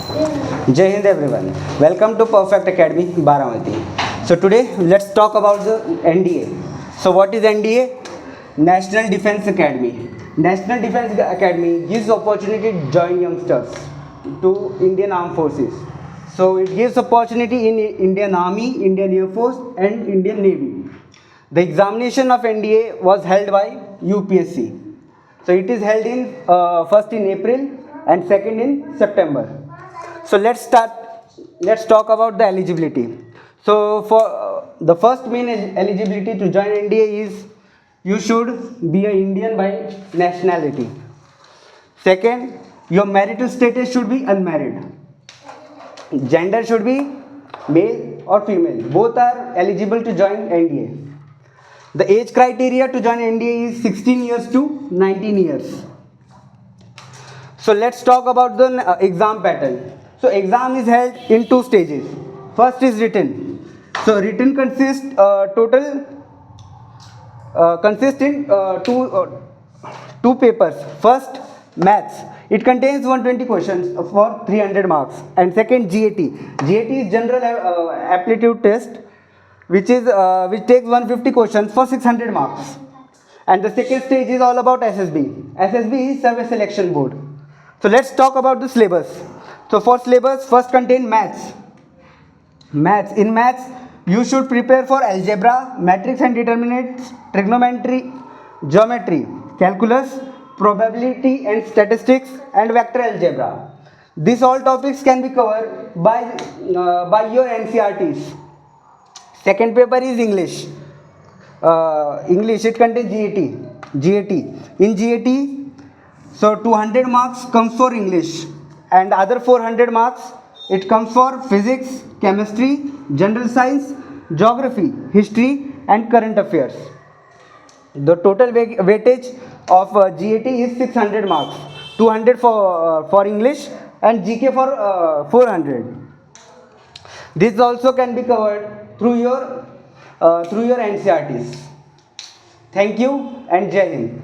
Jai Hind everyone. Welcome to Perfect Academy Baramati. So today let's talk about the NDA. So what is NDA? National Defence Academy. National Defence Academy gives opportunity to join youngsters to Indian Armed Forces. So it gives opportunity in Indian Army, Indian Air Force and Indian Navy. The examination of NDA was held by UPSC. So it is held in first in April and second in September. So let's start. Let's talk about the eligibility. So for the first main eligibility to join NDA is you should be an Indian by nationality. Second, your marital status should be unmarried. Gender should be male or female. Both are eligible to join NDA. The age criteria to join NDA is 16 years to 19 years. So let's talk about the exam pattern. So exam is held in two stages. First is written. So written consists in two papers. First, maths. It contains 120 questions for 300 marks. And second, GAT. GAT is general aptitude test, which takes 150 questions for 600 marks. And the second stage is all about SSB. SSB is Service Selection Board. So let's talk about the syllabus. So for syllabus, first contain maths. In maths, you should prepare for algebra, matrix and determinants, trigonometry, geometry, calculus, probability and statistics, and vector algebra. These all topics can be covered by your NCERTs. Second paper is English. English, it contains GAT. In GAT, so 200 marks comes for English and other 400 marks it comes for physics, chemistry, general science, geography, history and current affairs. The total weightage of GAT is 600 marks, 200 for English and GK for 400. This also can be covered through your NCERTs. Thank you and Jai Hind.